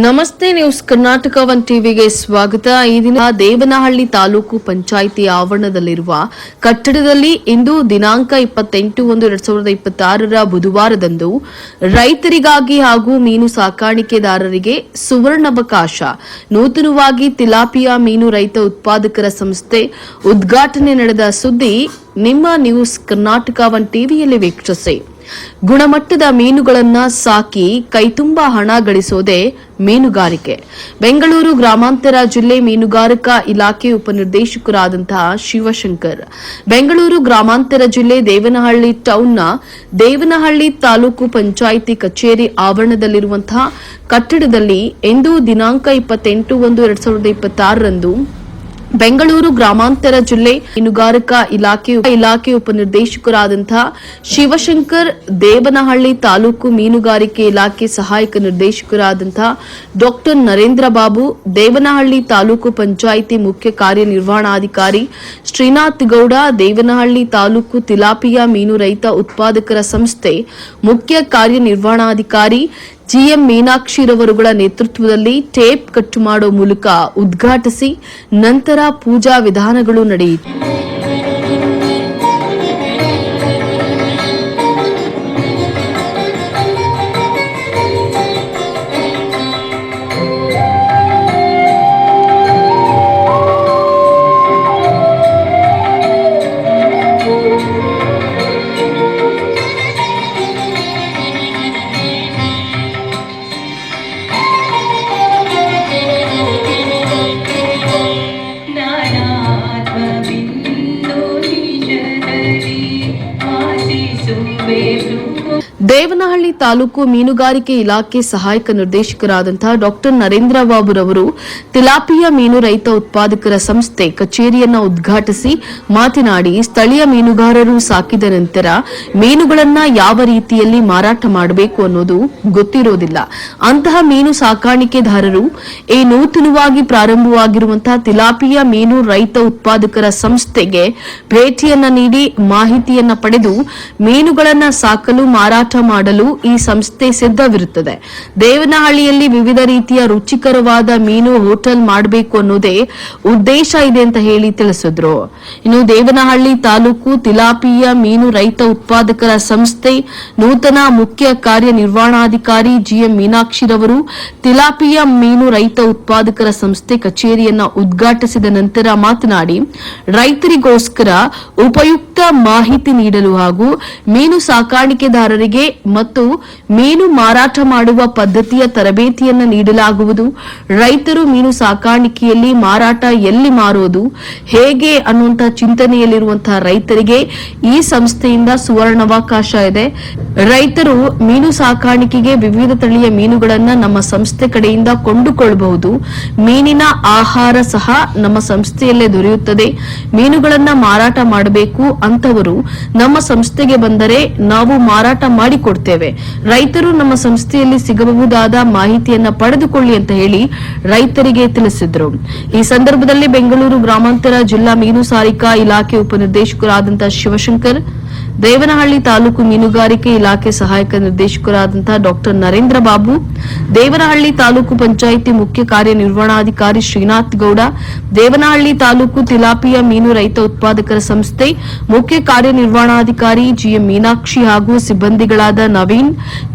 ನಮಸ್ತೆ, news Karnataka one ಟಿವಿಗೆ ಸ್ವಾಗತ. ಈ ದಿನ ದೇವನಹಳ್ಳಿ ತಾಲೂಕು ಪಂಚಾಯಿತಿ ಆವರಣದಲ್ಲಿರುವ ಕಟ್ಟಡದಲ್ಲಿ ಇಂದು ದಿನಾಂಕ 28/1/2026 ಬುಧವಾರದಂದು ರೈತರಿಗಾಗಿ ಹಾಗೂ ಮೀನು ಸಾಕಾಣಿಕೆದಾರರಿಗೆ ಸುವರ್ಣಾವಕಾಶ ನೂತನವಾಗಿ ತಿಲಾಪಿಯಾ ಮೀನು ರೈತ ಉತ್ಪಾದಕರ ಸಂಸ್ಥೆ ಉದ್ಘಾಟನೆ ನಡೆದ ಸುದ್ದಿ ನಿಮ್ಮ ನ್ಯೂಸ್ ಕರ್ನಾಟಕ ಒನ್ ಟಿವಿಯಲ್ಲಿ ವೀಕ್ಷಿಸಿ. ಗುಣಮಟ್ಟದ ಮೀನುಗಳನ್ನ ಸಾಕಿ ಕೈತುಂಬಾ ಹಣ ಗಳಿಸೋದೇ ಮೀನುಗಾರಿಕೆ. ಬೆಂಗಳೂರು ಗ್ರಾಮಾಂತರ ಜಿಲ್ಲೆ ಮೀನುಗಾರಿಕಾ ಇಲಾಖೆ ಉಪನಿರ್ದೇಶಕರಾದಂತಹ ಶಿವಶಂಕರ್ ಬೆಂಗಳೂರು ಗ್ರಾಮಾಂತರ ಜಿಲ್ಲೆ ದೇವನಹಳ್ಳಿ ಟೌನ್ನ ದೇವನಹಳ್ಳಿ ತಾಲೂಕು ಪಂಚಾಯಿತಿ ಕಚೇರಿ ಆವರಣದಲ್ಲಿರುವಂತಹ ಕಟ್ಟಡದಲ್ಲಿ ಇಂದು ದಿನಾಂಕ 28/1/2026 ಬೆಂಗಳೂರು ಗ್ರಾಮಾಂತರ ಜಿಲ್ಲೆ ಮೀನುಗಾರಿಕಾ ಇಲಾಖೆ ಉಪನಿರ್ದೇಶಕರಾದಂತಹ ಶಿವಶಂಕರ್, ದೇವನಹಳ್ಳಿ ತಾಲೂಕು ಮೀನುಗಾರಿಕೆ ಇಲಾಖೆ ಸಹಾಯಕ ನಿರ್ದೇಶಕರಾದಂತಹ ಡಾಕ್ಟರ್ ನರೇಂದ್ರ ಬಾಬು, ದೇವನಹಳ್ಳಿ ತಾಲೂಕು ಪಂಚಾಯಿತಿ ಮುಖ್ಯ ಕಾರ್ಯನಿರ್ವಹಣಾಧಿಕಾರಿ ಶ್ರೀನಾಥ್ ಗೌಡ, ದೇವನಹಳ್ಳಿ ತಾಲೂಕು ತಿಲಾಪಿಯಾ ಮೀನು ರೈತ ಉತ್ಪಾದಕರ ಸಂಸ್ಥೆ ಮುಖ್ಯ ಕಾರ್ಯನಿರ್ವಹಣಾಧಿಕಾರಿ ಜಿಎಂ ಮೀನಾಕ್ಷಿರವರುಗಳ ನೇತೃತ್ವದಲ್ಲಿ ಟೇಪ್ ಕಟ್ ಮಾಡೋ ಮೂಲಕ ಉದ್ಘಾಟಿಸಿ ನಂತರ ಪೂಜಾ ವಿಧಾನಗಳು ನಡೆಯಿತು. ದೇವನಹಳ್ಳಿ ತಾಲೂಕು ಮೀನುಗಾರಿಕೆ ಇಲಾಖೆ ಸಹಾಯಕ ನಿರ್ದೇಶಕರಾದಂತಹ ಡಾಕ್ಟರ್ ನರೇಂದ್ರ ಬಾಬುರವರು ತಿಲಾಪಿಯಾ ಮೀನು ರೈತ ಉತ್ಪಾದಕರ ಸಂಸ್ಥೆ ಕಚೇರಿಯನ್ನು ಉದ್ಘಾಟಿಸಿ ಮಾತನಾಡಿ, ಸ್ಥಳೀಯ ಮೀನುಗಾರರು ಸಾಕಿದ ನಂತರ ಮೀನುಗಳನ್ನ ಯಾವ ರೀತಿಯಲ್ಲಿ ಮಾರಾಟ ಮಾಡಬೇಕು ಅನ್ನೋದು ಗೊತ್ತಿರೋದಿಲ್ಲ. ಅಂತಹ ಮೀನು ಸಾಕಾಣಿಕೆದಾರರು ಈ ನೂತನವಾಗಿ ಪ್ರಾರಂಭವಾಗಿರುವಂತಹ ತಿಲಾಪಿಯಾ ಮೀನು ರೈತ ಉತ್ಪಾದಕರ ಸಂಸ್ಥೆಗೆ ಭೇಟಿಯನ್ನ ನೀಡಿ ಮಾಹಿತಿಯನ್ನ ಪಡೆದು ಮೀನುಗಳನ್ನ ಸಾಕಲು ಮಾರಾಟ ಮಾಡಲು ಈ ಸಂಸ್ಥೆ ಸಿದ್ಧವಿರುತ್ತದೆ. ದೇವನಹಳ್ಳಿಯಲ್ಲಿ ವಿವಿಧ ರೀತಿಯ ರುಚಿಕರವಾದ ಮೀನು ಹೋಟೆಲ್ ಮಾಡಬೇಕು ಅನ್ನೋದೇ ಉದ್ದೇಶ ಇದೆ ಅಂತ ಹೇಳಿ ತಿಳಿಸಿದ್ರು. ಇನ್ನು ದೇವನಹಳ್ಳಿ ತಾಲೂಕು ತಿಲಾಪಿಯಾ ಮೀನು ರೈತ ಉತ್ಪಾದಕರ ಸಂಸ್ಥೆ ನೂತನ ಮುಖ್ಯ ಕಾರ್ಯನಿರ್ವಹಣಾಧಿಕಾರಿ ಜಿಎಂ ಮೀನಾಕ್ಷಿರವರು ತಿಲಾಪಿಯಾ ಮೀನು ರೈತ ಉತ್ಪಾದಕರ ಸಂಸ್ಥೆ ಕಚೇರಿಯನ್ನ ಉದ್ಘಾಟಿಸಿದ ನಂತರ ಮಾತನಾಡಿ, ರೈತರಿಗೋಸ್ಕರ ಉಪಯುಕ್ತ ಮಾಹಿತಿ ನೀಡಲು ಹಾಗೂ ಮೀನು ಸಾಕಾಣಿಕೆದಾರರಿಗೆ ಮತ್ತು ಮೀನು ಮಾರಾಟ ಮಾಡುವ ಪದ್ಧತಿಯ ತರಬೇತಿಯನ್ನು ನೀಡಲಾಗುವುದು. ರೈತರು ಮೀನು ಸಾಕಾಣಿಕೆಯಲ್ಲಿ ಮಾರಾಟ ಎಲ್ಲಿ ಮಾರೋದು ಹೇಗೆ ಅನ್ನುವಂತಹ ಚಿಂತನೆಯಲ್ಲಿರುವಂತಹ ರೈತರಿಗೆ ಈ ಸಂಸ್ಥೆಯಿಂದ ಸುವರ್ಣಾವಕಾಶ ಇದೆ. ರೈತರು ಮೀನು ಸಾಕಾಣಿಕೆಗೆ ವಿವಿಧ ತಳಿಯ ಮೀನುಗಳನ್ನು ನಮ್ಮ ಸಂಸ್ಥೆ ಕಡೆಯಿಂದ ಕೊಂಡುಕೊಳ್ಳಬಹುದು. ಮೀನಿನ ಆಹಾರ ಸಹ ನಮ್ಮ ಸಂಸ್ಥೆಯಲ್ಲೇ ದೊರೆಯುತ್ತದೆ. ಮೀನುಗಳನ್ನ ಮಾರಾಟ ಮಾಡಬೇಕು ಅಂತವರು ನಮ್ಮ ಸಂಸ್ಥೆಗೆ ಬಂದರೆ ನಾವು ಮಾರಾಟ ಮಾಡಿಕೊಡ್ತೇವೆ. ರೈತರು ನಮ್ಮ ಸಂಸ್ಥೆಯಲ್ಲಿ ಸಿಗಬಹುದಾದ ಮಾಹಿತಿಯನ್ನ ಪಡೆದುಕೊಳ್ಳಿ ಅಂತ ಹೇಳಿ ರೈತರಿಗೆ ತಿಳಿಸಿದ್ರು. ಈ ಸಂದರ್ಭದಲ್ಲಿ ಬೆಂಗಳೂರು ಗ್ರಾಮಾಂತರ ಜಿಲ್ಲಾ ಮೀನು ಸಾರಿಕಾ ಇಲಾಖೆ ಉಪನಿರ್ದೇಶಕರಾದಂತಹ ಶಿವಶಂಕರ್, ದೇವನಹಳ್ಳಿ ತಾಲೂಕು ಮೀನುಗಾರಿಕೆ ಇಲಾಖೆ ಸಹಾಯಕ ನಿರ್ದೇಶಕರಾದಂತಹ ಡಾಕ್ಟರ್ ನರೇಂದ್ರ ಬಾಬು, ದೇವನಹಳ್ಳಿ ತಾಲೂಕು ಪಂಚಾಯಿತಿ ಮುಖ್ಯ ಕಾರ್ಯನಿರ್ವಹಣಾಧಿಕಾರಿ ಶ್ರೀನಾಥ್ ಗೌಡ, ದೇವನಹಳ್ಳಿ ತಾಲೂಕು ತಿಲಾಪಿಯಾ ಮೀನು ರೈತ ಉತ್ಪಾದಕರ ಸಂಸ್ಥೆ ಮುಖ್ಯ ಕಾರ್ಯನಿರ್ವಹಣಾಧಿಕಾರಿ ಜಿಎಂ ಮೀನಾಕ್ಷಿ ಹಾಗೂ ಸಿಬ್ಬಂದಿಗಳಾದ ನವೀನ್,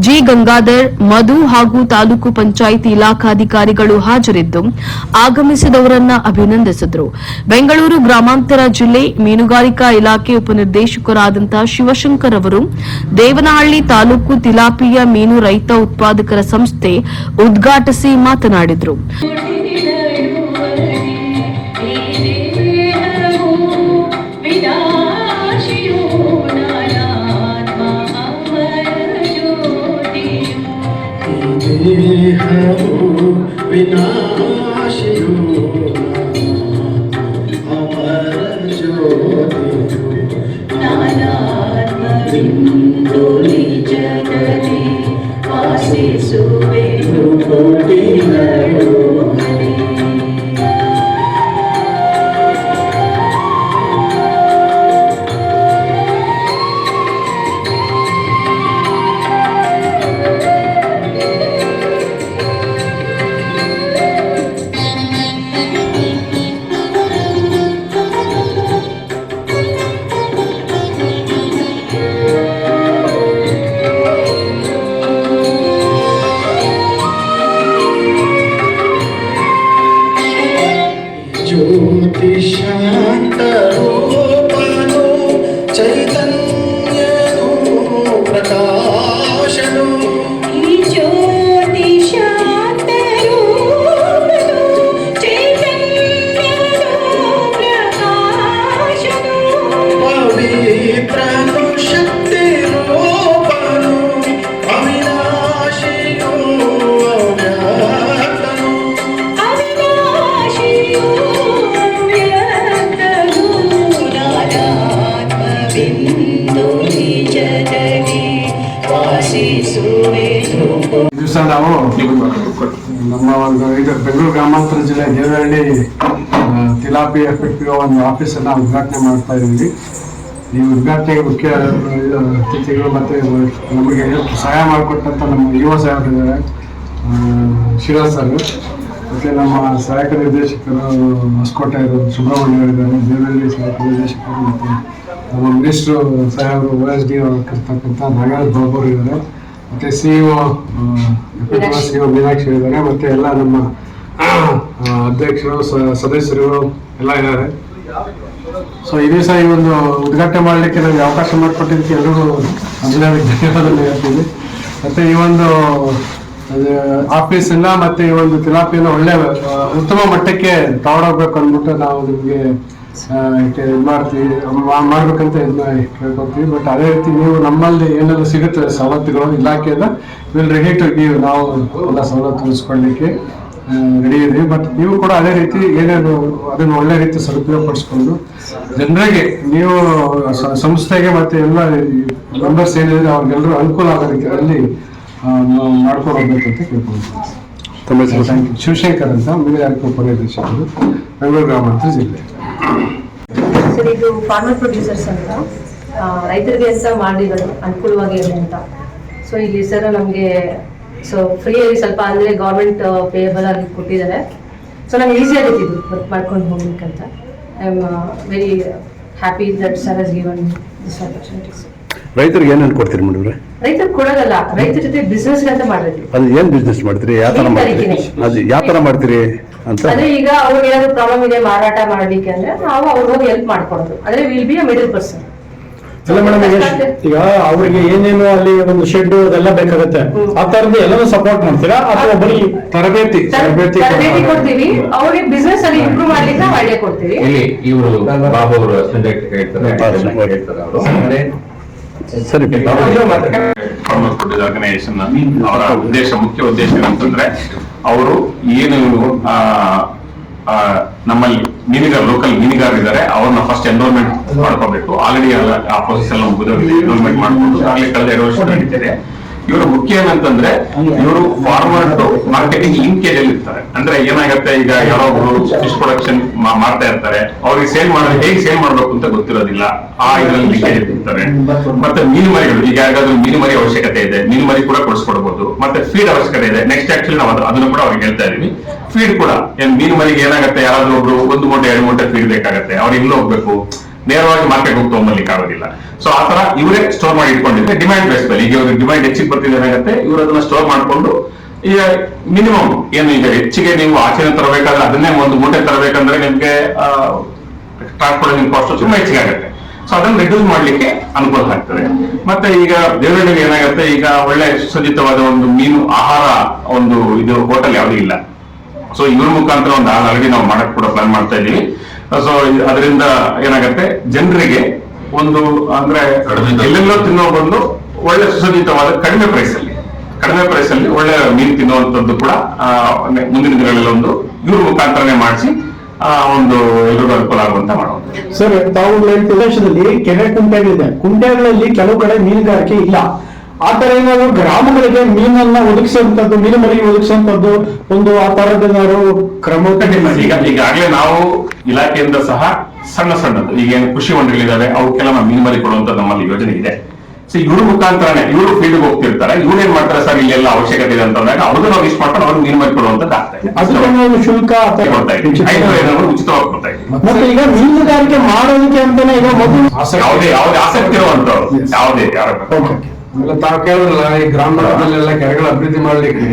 ಜಿ ಗಂಗಾಧರ್, ಮಧು ಹಾಗೂ ತಾಲೂಕು ಪಂಚಾಯಿತಿ ಇಲಾಖಾಧಿಕಾರಿಗಳು ಹಾಜರಿದ್ದು ಆಗಮಿಸಿದವರನ್ನ ಅಭಿನಂದಿಸಿದರು. ಬೆಂಗಳೂರು ಗ್ರಾಮಾಂತರ ಜಿಲ್ಲೆ ಮೀನುಗಾರಿಕಾ ಇಲಾಖೆ ಉಪನಿರ್ದೇಶಕರಾದಂತಹ ಶಿವಶಂಕರ್ ಅವರು ದೇವನಹಳ್ಳಿ ತಾಲೂಕು ತಿಲಾಪಿಯಾ ಮೀನು ರೈತ ಉತ್ಪಾದಕರ ಸಂಸ್ಥೆ ಉದ್ಘಾಟಿಸಿ ಮಾತನಾಡಿದರು. ನಮ್ಮ ಒಂದು ಇದು ಬೆಂಗಳೂರು ಗ್ರಾಮಾಂತರ ಜಿಲ್ಲೆ ದೇವನಹಳ್ಳಿ ತಿಲಾಪಿ ಎಫೆಕ್ಟಿವ್ ಒಂದು ಆಫೀಸನ್ನು ಉದ್ಘಾಟನೆ ಮಾಡ್ತಾ ಇದ್ದೀವಿ. ಈ ಉದ್ಘಾಟನೆಗೆ ಮುಖ್ಯ ಅತಿಥಿಗಳು ಮತ್ತು ನಮಗೆ ಸಹಾಯ ಮಾಡಿಕೊಟ್ಟಂಥ ನಮ್ಮ ಯುವ ಸಾಹೇಬರಿದ್ದಾರೆ, ಶಿರಾಜ್ ಸರ್, ಮತ್ತು ನಮ್ಮ ಸಹಾಯಕ ನಿರ್ದೇಶಕರು ಹೊಸಕೋಟೆ ಸುಬ್ರಹ್ಮಣ್ಯವರಿದ್ದಾರೆ, ದೇವನಹಳ್ಳಿ ಸಹಾಯಕ ನಿರ್ದೇಶಕರು, ಮತ್ತು ನಮ್ಮ ಮಿನಿಸ್ಟ್ರು ಸಾಹೇಬರು OSD ಆಗಿರ್ತಕ್ಕಂಥ ನಾಗರಾಜ್ ಬಾಬು ಇದ್ದಾರೆ, ಮತ್ತು CEO ಮೀನಾಕ್ಷಿ ಇದ್ದಾರೆ, ಮತ್ತು ಎಲ್ಲ ನಮ್ಮ ಅಧ್ಯಕ್ಷರು ಸದಸ್ಯರು ಎಲ್ಲ ಇದ್ದಾರೆ. ಸೊ ಈ ದಿವಸ ಈ ಒಂದು ಉದ್ಘಾಟನೆ ಮಾಡಲಿಕ್ಕೆ ನಮಗೆ ಅವಕಾಶ ಮಾಡಿಕೊಟ್ಟಿದ್ದಕ್ಕೆ ಎಲ್ಲರೂ ಧನ್ಯವಾದಗಳು ಹೇಳ್ತೀವಿ. ಮತ್ತು ಈ ಒಂದು ಆಫೀಸನ್ನ ಮತ್ತು ಈ ಒಂದು ತಿಲಾಪಿಯನ್ನು ಒಳ್ಳೆ ಉತ್ತಮ ಮಟ್ಟಕ್ಕೆ ತಗೊಂಡೋಗ್ಬೇಕು ಅಂದ್ಬಿಟ್ಟು ನಾವು ನಿಮಗೆ ಮಾಡ್ಬೇಕಂತ ಇದನ್ನ ಕೇಳ್ಕೊತೀವಿ. ಬಟ್ ಅದೇ ರೀತಿ ನೀವು ನಮ್ಮಲ್ಲಿ ಏನೆಲ್ಲ ಸಿಗುತ್ತೆ ಸವಲತ್ತುಗಳು ಇಲಾಖೆಯಿಂದ ವಿಲ್ ರೆಡಿ ಟು ಗಿವ್, ನಾವು ಎಲ್ಲ ಸವಲತ್ತು ಉಳಿಸ್ಕೊಳ್ಳಿಕ್ಕೆ ರೆಡಿ ಇದೀವಿ. ಬಟ್ ನೀವು ಕೂಡ ಅದೇ ರೀತಿ ಏನೇನು ಅದನ್ನು ಒಳ್ಳೆ ರೀತಿ ಸದುಪಯೋಗ ಪಡಿಸ್ಕೊಂಡು ಜನರಿಗೆ ನೀವು ಸಂಸ್ಥೆಗೆ ಮತ್ತು ಎಲ್ಲ ಮೆಂಬರ್ಸ್ ಏನಿದ್ರೆ ಅವ್ರಿಗೆಲ್ಲರೂ ಅನುಕೂಲ ಆಗೋ ರೀತಿಯಲ್ಲಿ ಮಾಡ್ಕೊಂಡು ಹೋಗ್ಬೇಕು ಅಂತ ಕೇಳ್ಕೊಳ್ತೀವಿ. ಶಿವಶಂಕರ್ ಅಂತ ಮೀನುಗಾರಿಕೆ ಉಪನಿರ್ದೇಶಕರು, ಬೆಂಗಳೂರು ಗ್ರಾಮಾಂತರ ಜಿಲ್ಲೆ. ಸರ್, ಇದು ಫಾರ್ಮರ್ ಪ್ರೊಡ್ಯೂಸರ್ಸ್ ಅಂತ ರೈತರಿಗೆ ಅಂತ ಮಾಡಿರೋದು ಅನುಕೂಲವಾಗಿ ಅಂತ. ಸೊ ಇಲ್ಲಿ ಸರ್ ನಮಗೆ ಫ್ರೀಯಾಗಿ ಸ್ವಲ್ಪ ಅಂದರೆ ಗೌರ್ಮೆಂಟ್ ಪೇಯಬಲ್ ಆಗಿ ಕೊಟ್ಟಿದ್ದಾರೆ. ಸೊ ನಮ್ಗೆ ಈಸಿ ಆಗಿತ್ತು ವರ್ಕ್ ಮಾಡ್ಕೊಂಡು ಹೋಗ್ಬೇಕಂತ. I am very happy that sir ಹಸ್ ಗಿವನ್ ದಿಸ್ ಆಪರ್ಚುನಿಟೀಸ್. ರೈತರಿಗೆ ಏನೇನು ಕೊಡ್ತೀರಿ ಮಾಡಿದ್ರೆ? ರೈತರು ಕೊಡೋದಲ್ಲ, ರೈತರ ಜೊತೆ ಬಿಸ್ನೆಸ್ ಅಂತ ಮಾಡಿದ್ವಿ. ಅದು ಏನ್ ಬಿಸ್ನೆಸ್ ಮಾಡ್ತೀರಿ, ಯಾವ ತರ ಮಾಡ್ತೀರಿ, ಅದು ಯಾವ ತರ ಮಾಡ್ತೀರಿ ಅಂತ? ಅಂದ್ರೆ ಈಗ ಅವ್ರಿಗೆ ಏನಾದ್ರು ಪ್ರಾಬ್ಲಮ್ ಇದೆ ಮಾರಾಟ ಮಾಡ್ಲಿಕ್ಕೆ ಅಂದ್ರೆ ನಾವು ಅವ್ರಿಗೆ ಹೋಗಿ ಹೆಲ್ಪ್ ಮಾಡ್ಕೊಡೋದು. ಅಂದ್ರೆ will be a middle person. ಅಲ್ಲ ಮೇಡಮ್, ಈಗ ಅವ್ರಿಗೆ ಏನೇನು ಅಲ್ಲಿ ಒಂದು ಶೆಡ್ ಅದೆಲ್ಲ ಬೇಕಾಗುತ್ತೆ, ಆ ತರದ್ದು ಎಲ್ಲರೂ ಸಪೋರ್ಟ್ ಮಾಡ್ತೀರಾ ಅಥವಾ ಬರೀ ತರಬೇತಿ ಕೊಡ್ತೀವಿ? ಅವ್ರಿಗೆ ಬಿಸ್ನೆಸ್ ಅಲ್ಲಿ ಇಂಪ್ರೂವ್ ಮಾಡ್ಲಿಕ್ಕೆ ನಾವು ಐಡಿಯಾ ಕೊಡ್ತೀವಿ. ಇಲ್ಲಿ ಇವರು ಬಾಬು ಅವರು ಸರಿ. ಆರ್ಗನೈಸೇಷನ್ ಅವರ ಮುಖ್ಯ ಉದ್ದೇಶ ಏನಂತಂದ್ರೆ ಅವರು ಏನು ನಮ್ಮಲ್ಲಿ ಲೋಕಲ್ ಮೀನುಗಾರರಿದ್ದಾರೆ ಅವ್ರನ್ನ ಫಸ್ಟ್ ಎನ್ರೋಲ್ಮೆಂಟ್ ಮಾಡ್ಕೋಬೇಕು. ಆಲ್ರೆಡಿ ಆ ಪ್ರೊಸೆಸ್ ಎಲ್ಲ ಮುಗಿದೋಗಿದೆ, ಎನ್ರೋಲ್ಮೆಂಟ್ ಮಾಡ್ಕೊಂಡು ಆಗಲೇ ಕಳೆದ 2 ವರ್ಷ ನಡೀತಿದೆ. ಇವರು ಮುಖ್ಯ ಏನಂತಂದ್ರೆ ಇವರು ಫಾರ್ಮರ್ ಟು ಮಾರ್ಕೆಟಿಂಗ್ ಲಿಂಕೇಜ್ ಅಲ್ಲಿ ಇರ್ತಾರೆ. ಅಂದ್ರೆ ಏನಾಗುತ್ತೆ, ಈಗ ಯಾರೊಬ್ರು ಫಿಶ್ ಪ್ರೊಡಕ್ಷನ್ ಮಾಡ್ತಾ ಇರ್ತಾರೆ, ಅವ್ರಿಗೆ ಸೇಲ್ ಮಾಡೋದು ಹೇಗೆ ಸೇಲ್ ಮಾಡ್ಬೇಕು ಅಂತ ಗೊತ್ತಿರೋದಿಲ್ಲ, ಆ ಇದರಲ್ಲಿ ಲಿಂಕೇಜ್ ಇರ್ತಾರೆ. ಮತ್ತೆ ಮೀನು ಮರಿಗಳು, ಈಗ ಯಾರಿಗಾದ್ರೂ ಮೀನು ಮರಿ ಅವಶ್ಯಕತೆ ಇದೆ, ಮೀನು ಮರಿ ಕೂಡ ಕೊಡಿಸ್ಕೊಡ್ಬೋದು. ಮತ್ತೆ ಫೀಡ್ ಅವಶ್ಯಕತೆ ಇದೆ. ನೆಕ್ಸ್ಟ್ ಆಕ್ಚುಲಿ ನಾವು ಅದನ್ನು ಕೂಡ ಅವ್ರಿಗೆ ಹೇಳ್ತಾ ಇದೀವಿ. ಫೀಡ್ ಕೂಡ ಮೀನು ಮರಿಗೆ ಏನಾಗುತ್ತೆ, ಯಾರಾದ್ರೂ ಒಬ್ರು 1 ಮೂಟೆ 2 ಮೂಟೆ ಫೀಡ್ ಬೇಕಾಗುತ್ತೆ, ಅವ್ರು ಇಲ್ಲಿ ಹೋಗ್ಬೇಕು, ನೇರವಾಗಿ ಮಾರ್ಕೆಟ್ ಹೋಗಿ ತಗೊಂಡ್ಬರ್ಲಿಕ್ಕೆ ಆಗೋದಿಲ್ಲ. ಸೊ ಆ ತರ ಇವರೇ ಸ್ಟೋರ್ ಮಾಡಿ ಇಟ್ಕೊಂಡಿದ್ರೆ ಡಿಮ್ಯಾಂಡ್ ಬೇಸ್ ಮೇಲೆ, ಈಗ ಇವ್ರಿಗೆ ಡಿಮ್ಯಾಂಡ್ ಹೆಚ್ಚಿಗೆ ಬರ್ತಿದೆ ಏನಾಗುತ್ತೆ, ಇವರು ಅದನ್ನ ಸ್ಟೋರ್ ಮಾಡ್ಕೊಂಡು ಈಗ ಮಿನಿಮಮ್ ಏನು ಈಗ ಹೆಚ್ಚಿಗೆ ನೀವು ಆಚೆನೆ ತರಬೇಕಾದ್ರೆ ಅದನ್ನೇ 1 ಮೂಟೆ ತರಬೇಕಂದ್ರೆ ನಿಮ್ಗೆ ಟ್ರಾನ್ಸ್ಪೋರ್ಟೇಷನ್ ಕಾಸ್ಟ್ ತುಂಬಾ ಹೆಚ್ಚಿಗೆ ಆಗುತ್ತೆ. ಸೊ ಅದನ್ನ ರಿಡ್ಯೂಸ್ ಮಾಡ್ಲಿಕ್ಕೆ ಅನುಕೂಲ ಆಗ್ತದೆ. ಮತ್ತೆ ಈಗ ದೇವನಹಳ್ಳಿಗೆ ಏನಾಗುತ್ತೆ, ಈಗ ಒಳ್ಳೆ ಸುಸಜ್ಜಿತವಾದ ಒಂದು ಮೀನು ಆಹಾರ ಒಂದು ಇದು ಹೋಟೆಲ್ ಯಾವುದೂ ಇಲ್ಲ. ಸೊ ಇವ್ರ ಮುಖಾಂತರ ಒಂದು ಆಲ್ರೆಡಿ ನಾವು ಮಾಡಕ್ ಕೂಡ ಪ್ಲಾನ್ ಮಾಡ್ತಾ ಇದೀವಿ. ಸೊ ಅದರಿಂದ ಏನಾಗುತ್ತೆ, ಜನರಿಗೆ ಒಂದು ಅಂದ್ರೆ ಎಲ್ಲೆಲ್ಲೋ ತಿನ್ನೋ ಬಂದು ಒಳ್ಳೆ ಸುಸಜ್ಜಿತವಾದ ಕಡಿಮೆ ಪ್ರೈಸ್ ಅಲ್ಲಿ ಒಳ್ಳೆ ಮೀನು ತಿನ್ನುವಂಥದ್ದು ಕೂಡ ಮುಂದಿನ ದಿನಗಳಲ್ಲಿ ಒಂದು ಇವ್ರ ಮುಖಾಂತರನೇ ಮಾಡಿಸಿ ಒಂದು ಎಲ್ರಿಗೂ ಅನುಕೂಲ ಆಗುವಂತ ಮಾಡೋದು. ಸರ್, ತಾವು ಪ್ರದೇಶದಲ್ಲಿ ಕೆರೆ ಕುಂಟೆಗಳಿದೆ, ಕುಂಟೆಗಳಲ್ಲಿ ಕೆಲವು ಕಡೆ ಮೀನುಗಾರಿಕೆ ಇಲ್ಲ. ಆ ತರ ಏನಾದ್ರು ಗ್ರಾಮಗಳಿಗೆ ಮೀನನ್ನ ಒದಗಿಸುವಂತದ್ದು, ಮೀನು ಮರಿಗೆ ಒದಗಿಸುವಂತದ್ದು ಒಂದು ಆ ತರದೇನಾದ್ರು ಕ್ರಮ? ಈಗಾಗಲೇ ನಾವು ಇಲಾಖೆಯಿಂದ ಸಹ ಸಣ್ಣದು ಈಗೇನು ಕೃಷಿ ಹೊಂಡಗಳಿದಾವೆ ಅವಕ್ಕೆಲ್ಲ ನಾವು ಮೀನು ಮರಿ ಕೊಡುವಂತ ನಮ್ಮಲ್ಲಿ ಯೋಜನೆ ಇದೆ. ಸೊ ಇವ್ರ ಮುಖಾಂತರನೇ ಇವರು ಫೀಲ್ಡ್ ಹೋಗ್ತಿರ್ತಾರೆ, ಇವ್ರು ಏನ್ ಮಾಡ್ತಾರೆ ಸರ್, ಇಲ್ಲೆಲ್ಲ ಅವಶ್ಯಕತೆ ಇದೆ ಅಂತಂದಾಗ ಅವ್ರಿಗೆ ನಾವು ಇಷ್ಟ ಮಾಡ್ಕೊಂಡು ಅವ್ರಿಗೆ ಮೀನು ಮರಿ ಕೊಡುವಂತದ್ದು ಆಗ್ತಾ ಇದೆ. ಶುಲ್ಕ ಕೊಡ್ತಾ ಇದ್ದೀವಿ, 500 ಉಚಿತವಾಗಿ ಕೊಡ್ತಾ ಇದ್ದೀವಿ. ಮತ್ತೆ ಈಗ ಮೀನುಗಾರಿಕೆ ಮಾಡೋದಕ್ಕೆ ಅಂತಾನೆ ಈಗ ಯಾವುದೇ ಆಸಕ್ತಿ ಇರುವಂತವ್ರು ಯಾವುದೇ ಆಮೇಲೆ ತಾವು ಕೇಳಿದ್ರಲ್ಲ, ಈ ಗ್ರಾಮ ಮಟ್ಟದಲ್ಲೆಲ್ಲ ಕೆರೆಗಳ ಅಭಿವೃದ್ಧಿ ಮಾಡ್ಲಿಕ್ಕೆ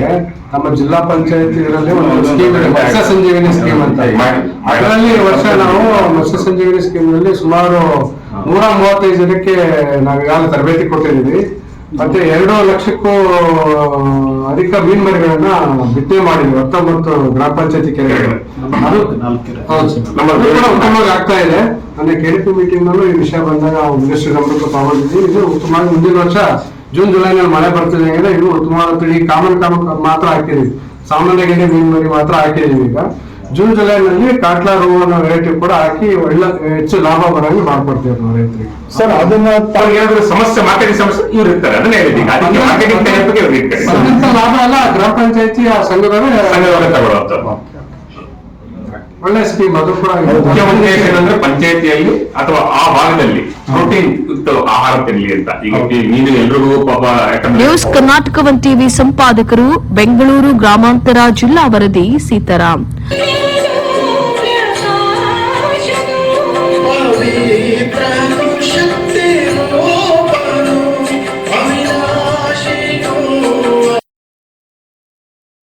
ನಮ್ಮ ಜಿಲ್ಲಾ ಪಂಚಾಯತ್ ಇದರಲ್ಲಿ ಒಂದು ಸ್ಕೀಮ್ ಇದೆ, ಮತ್ಸ್ಯ ಸಂಜೀವಿನಿ ಸ್ಕೀಮ್ ಅಂತ. ಅದರಲ್ಲಿ ವರ್ಷ ನಾವು ಮತ್ಸ್ಯ ಸಂಜೀವಿನಿ ಸ್ಕೀಮ್ ನಲ್ಲಿ ಸುಮಾರು 135 ಜನಕ್ಕೆ ನಾವೀಗಾಗಲೇ ತರಬೇತಿ ಕೊಟ್ಟಿದ್ದೀವಿ. ಮತ್ತೆ 2 ಲಕ್ಷಕ್ಕೂ ಅಧಿಕ ಮೀನ್ ಮರಿಗಳನ್ನ ಬಿತ್ತನೆ ಮಾಡಿದ್ವಿ 19 ಗ್ರಾಮ ಪಂಚಾಯತಿ ಕೆರೆಗಳು. ಅದು ಉತ್ತಮವಾಗಿ ಆಗ್ತಾ ಇದೆ. ಅಂದ್ರೆ ಕೆಡಿಪಿ ಮೀಟಿಂಗ್ ನಲ್ಲೂ ಈ ವಿಷಯ ಬಂದಾಗ ಮಿನಿಸ್ಟರ್ ಗಮನಕ್ಕೆ ತಗೊಂಡಿದ್ವಿ. ಇದು ಉತ್ತಮವಾಗಿ ಮುಂದಿನ ವರ್ಷ ಜೂನ್ ಜುಲೈನಲ್ಲಿ ಮಳೆ ಬರ್ತಿದೆ, ಇದು ಉತ್ತಮವಾದ ಕಾಮನ್ ಮಾತ್ರ ಹಾಕಿದೀವಿ, ಸಾಮಾನ್ಯ ಗೆಡ್ಡೆ ಮೀನ್ ಮರಿ ಮಾತ್ರ ಹಾಕಿದೀವಿ. ಈಗ ಜೂನ್ ಜುಲೈನಲ್ಲಿ ಕಾಟ್ಲಾ ರೂ ಅನ್ನೋ ವೆರೈಟಿ ಕೂಡ ಹಾಕಿ ಒಳ್ಳೆ ಹೆಚ್ಚು ಲಾಭ ಬರೋಂಗೆ ಮಾಡ್ಕೊಡ್ತೀವಿ ನಾವು ರೈತರಿಗೆ. ಸರ್ ಅದನ್ನ ಅವ್ರಿಗೆ ಏನಾದ್ರು ಸಮಸ್ಯೆ ಮಾರ್ಕೆಟಿಂಗ್ ಸಮಸ್ಯೆ ಇವ್ರು ಇರ್ತಾರೆ, ಅದನ್ನೇ ಹೇಳಿದ್ದೀಗ ಅದಕ್ಕೆ ಮಾರ್ಕೆಟಿಂಗ್ ಬಗ್ಗೆ ಇವ್ರು ಇರ್ತಾರೆ, ಸ್ವಂತ ಲಾಭ ಅಲ್ಲ, ಗ್ರಾಮ ಪಂಚಾಯತಿ ಆ ಸಂಘದವರೇ ತಗೊಳ್ಳೋದು ಒಳ್ಳೆ ಸ್ಕೀಮ್. ಅದು ಕೂಡ ಮುಖ್ಯ ಉದ್ದೇಶ ಏನಂದ್ರೆ ಪಂಚಾಯತಿಯಲ್ಲಿ ಅಥವಾ ಆ ಭಾಗದಲ್ಲಿ ಪ್ರೋಟೀನ್ ಯುಕ್ತ ಆಹಾರ ತಿನ್ಲಿ ಅಂತ. ಈಗ ಮೀನು ಎಲ್ರಿಗೂ ಪಾಪ ಯಾಕಂದ್ರೆ ನ್ಯೂಸ್ ಕರ್ನಾಟಕ 1 ಟಿವಿ ಸಂಪಾದಕರು ಬೆಂಗಳೂರು ಗ್ರಾಮಾಂತರ ಜಿಲ್ಲಾ ವರದಿ ಸೀತಾರಾಮ್.